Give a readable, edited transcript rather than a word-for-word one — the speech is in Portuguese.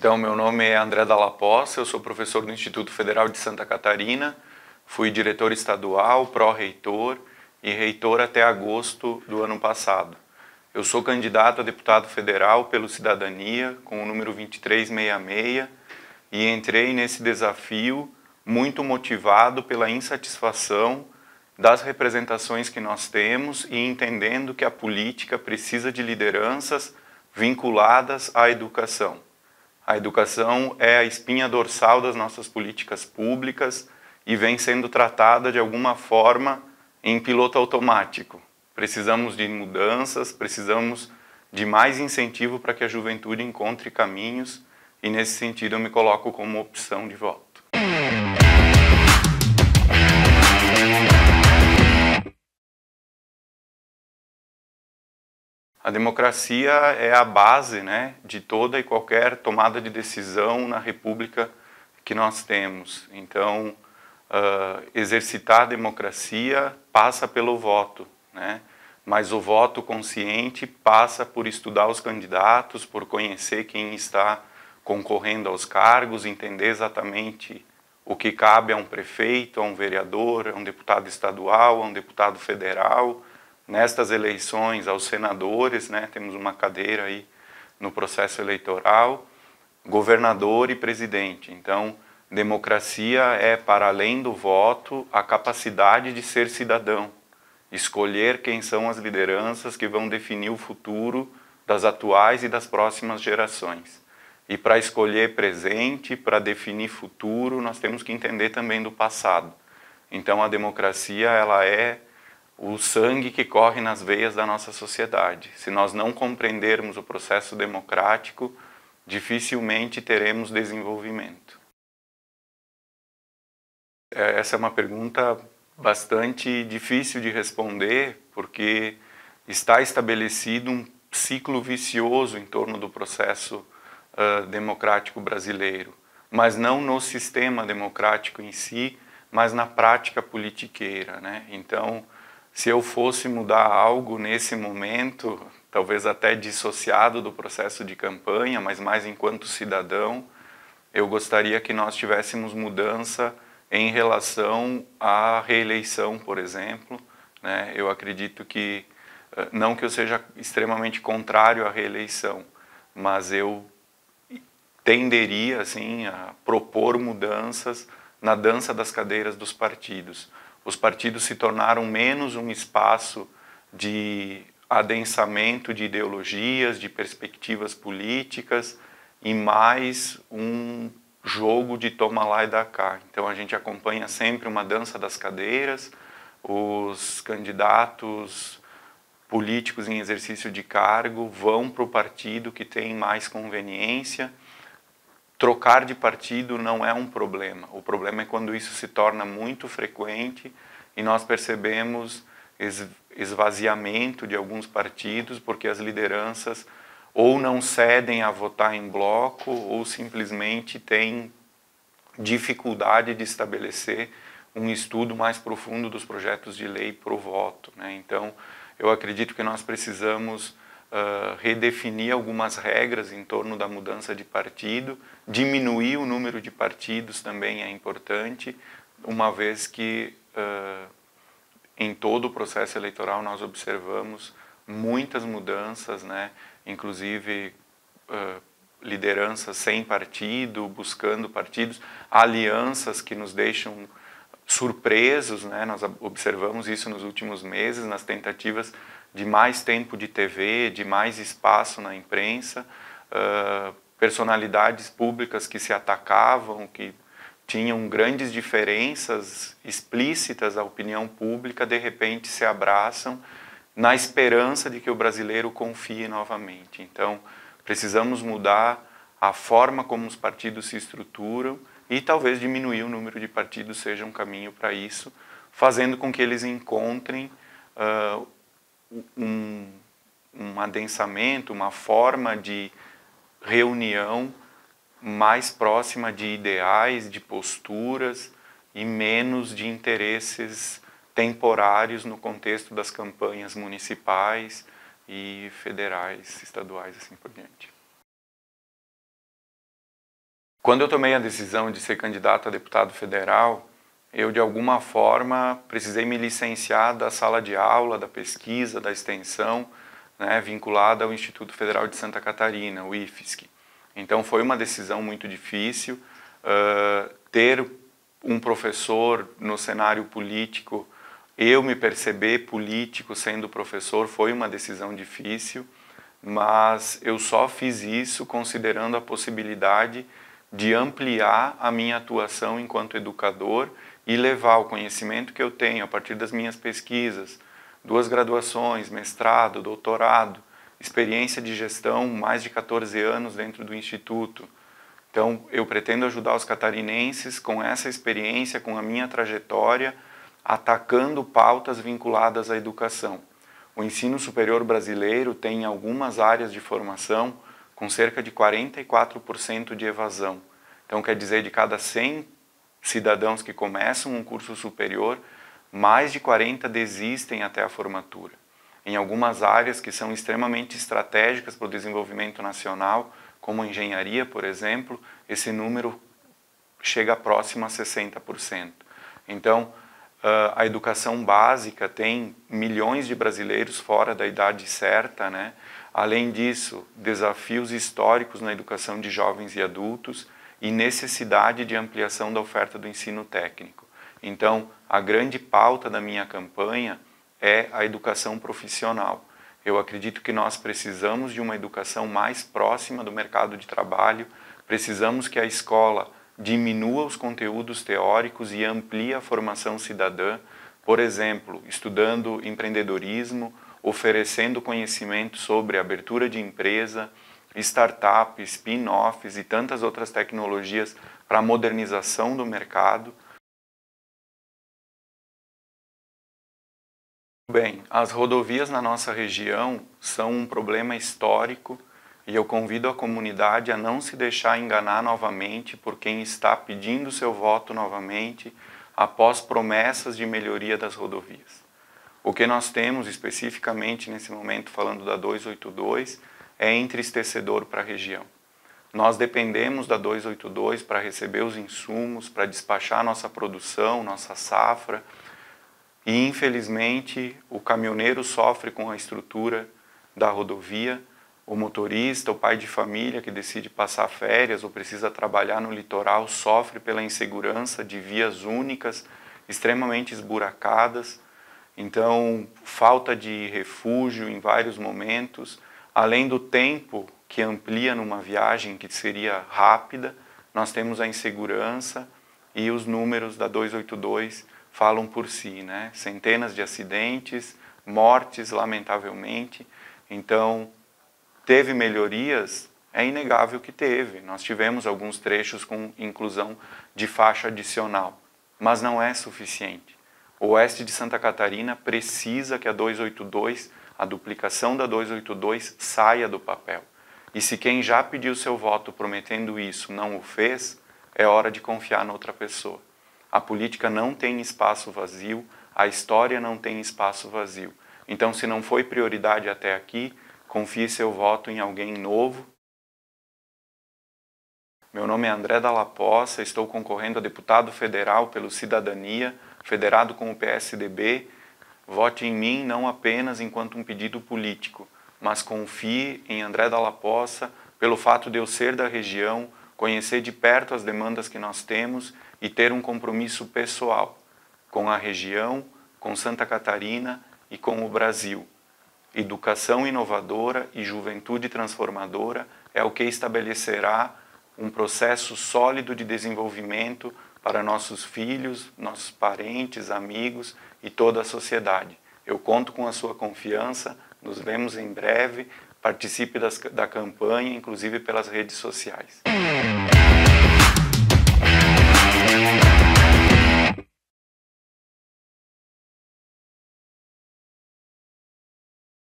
Então, meu nome é André Dalla Poça, eu sou professor do Instituto Federal de Santa Catarina, fui diretor estadual, pró-reitor e reitor até agosto do ano passado. Eu sou candidato a deputado federal pelo Cidadania, com o número 2366, e entrei nesse desafio muito motivado pela insatisfação das representações que nós temos e entendendo que a política precisa de lideranças vinculadas à educação. A educação é a espinha dorsal das nossas políticas públicas e vem sendo tratada de alguma forma em piloto automático. Precisamos de mudanças, precisamos de mais incentivo para que a juventude encontre caminhos e nesse sentido eu me coloco como opção de voto. A democracia é a base, né, de toda e qualquer tomada de decisão na república que nós temos. Então, exercitar a democracia passa pelo voto, né? Mas o voto consciente passa por estudar os candidatos, por conhecer quem está concorrendo aos cargos, entender exatamente o que cabe a um prefeito, a um vereador, a um deputado estadual, a um deputado federal. Nestas eleições, aos senadores, né, temos uma cadeira aí no processo eleitoral, governador e presidente. Então, democracia é, para além do voto, a capacidade de ser cidadão, escolher quem são as lideranças que vão definir o futuro das atuais e das próximas gerações. E para escolher presente, para definir futuro, nós temos que entender também do passado. Então, a democracia, ela é o sangue que corre nas veias da nossa sociedade. Se nós não compreendermos o processo democrático, dificilmente teremos desenvolvimento. Essa é uma pergunta bastante difícil de responder, porque está estabelecido um ciclo vicioso em torno do processo democrático brasileiro, mas não no sistema democrático em si, mas na prática politiqueira, né? Então, se eu fosse mudar algo nesse momento, talvez até dissociado do processo de campanha, mas mais enquanto cidadão, eu gostaria que nós tivéssemos mudança em relação à reeleição, por exemplo, né? Eu acredito que, não que eu seja extremamente contrário à reeleição, mas eu tenderia assim, a propor mudanças na dança das cadeiras dos partidos. Os partidos se tornaram menos um espaço de adensamento de ideologias, de perspectivas políticas e mais um jogo de toma lá e dá cá. Então a gente acompanha sempre uma dança das cadeiras, os candidatos políticos em exercício de cargo vão para o partido que tem mais conveniência. Trocar de partido não é um problema. O problema é quando isso se torna muito frequente e nós percebemos esvaziamento de alguns partidos porque as lideranças ou não cedem a votar em bloco ou simplesmente têm dificuldade de estabelecer um estudo mais profundo dos projetos de lei para o voto, né? Então, eu acredito que nós precisamos redefinir algumas regras em torno da mudança de partido, diminuir o número de partidos também é importante, uma vez que em todo o processo eleitoral nós observamos muitas mudanças, né? Inclusive lideranças sem partido, buscando partidos, alianças que nos deixam surpresos, né? Nós observamos isso nos últimos meses, nas tentativas de mais tempo de TV, de mais espaço na imprensa, personalidades públicas que se atacavam, que tinham grandes diferenças explícitas à opinião pública, de repente se abraçam na esperança de que o brasileiro confie novamente. Então, precisamos mudar a forma como os partidos se estruturam e talvez diminuir o número de partidos seja um caminho para isso, fazendo com que eles encontrem um adensamento, uma forma de reunião mais próxima de ideais, de posturas e menos de interesses temporários no contexto das campanhas municipais e federais, estaduais, assim por diante. Quando eu tomei a decisão de ser candidato a deputado federal, eu de alguma forma precisei me licenciar da sala de aula, da pesquisa, da extensão, né, vinculada ao Instituto Federal de Santa Catarina, o IFSC. Então foi uma decisão muito difícil. Ter um professor no cenário político, eu me perceber político sendo professor, foi uma decisão difícil, mas eu só fiz isso considerando a possibilidade de ampliar a minha atuação enquanto educador e levar o conhecimento que eu tenho a partir das minhas pesquisas, 2 graduações, mestrado, doutorado, experiência de gestão, mais de 14 anos dentro do Instituto. Então, eu pretendo ajudar os catarinenses com essa experiência, com a minha trajetória, atacando pautas vinculadas à educação. O ensino superior brasileiro tem algumas áreas de formação com cerca de 44% de evasão. Então, quer dizer, de cada 100 cidadãos que começam um curso superior, mais de 40 desistem até a formatura. Em algumas áreas que são extremamente estratégicas para o desenvolvimento nacional, como engenharia, por exemplo, esse número chega próximo a 60%. Então, a educação básica tem milhões de brasileiros fora da idade certa, né? Além disso, desafios históricos na educação de jovens e adultos e necessidade de ampliação da oferta do ensino técnico. Então, a grande pauta da minha campanha é a educação profissional. Eu acredito que nós precisamos de uma educação mais próxima do mercado de trabalho, precisamos que a escola diminua os conteúdos teóricos e amplie a formação cidadã, por exemplo, estudando empreendedorismo, oferecendo conhecimento sobre abertura de empresa, startups, spin-offs e tantas outras tecnologias para a modernização do mercado. Bem, as rodovias na nossa região são um problema histórico e eu convido a comunidade a não se deixar enganar novamente por quem está pedindo seu voto novamente após promessas de melhoria das rodovias. O que nós temos especificamente nesse momento, falando da 282, é entristecedor para a região. Nós dependemos da 282 para receber os insumos, para despachar nossa produção, nossa safra, e infelizmente o caminhoneiro sofre com a estrutura da rodovia, o motorista, o pai de família que decide passar férias ou precisa trabalhar no litoral sofre pela insegurança de vias únicas, extremamente esburacadas. Então, falta de refúgio em vários momentos, além do tempo que amplia numa viagem que seria rápida, nós temos a insegurança e os números da 282 falam por si, né? Centenas de acidentes, mortes, lamentavelmente. Então, teve melhorias? É inegável que teve. Nós tivemos alguns trechos com inclusão de faixa adicional, mas não é suficiente. O oeste de Santa Catarina precisa que a 282, a duplicação da 282, saia do papel. E se quem já pediu seu voto prometendo isso não o fez, é hora de confiar noutra pessoa. A política não tem espaço vazio, a história não tem espaço vazio. Então, se não foi prioridade até aqui, confie seu voto em alguém novo. Meu nome é André Dalla Poça, estou concorrendo a deputado federal pelo Cidadania, federado com o PSDB. Vote em mim não apenas enquanto um pedido político, mas confie em André Dalla Poça pelo fato de eu ser da região, conhecer de perto as demandas que nós temos e ter um compromisso pessoal com a região, com Santa Catarina e com o Brasil. Educação inovadora e juventude transformadora é o que estabelecerá um processo sólido de desenvolvimento para nossos filhos, nossos parentes, amigos e toda a sociedade. Eu conto com a sua confiança, nos vemos em breve, participe da campanha, inclusive pelas redes sociais.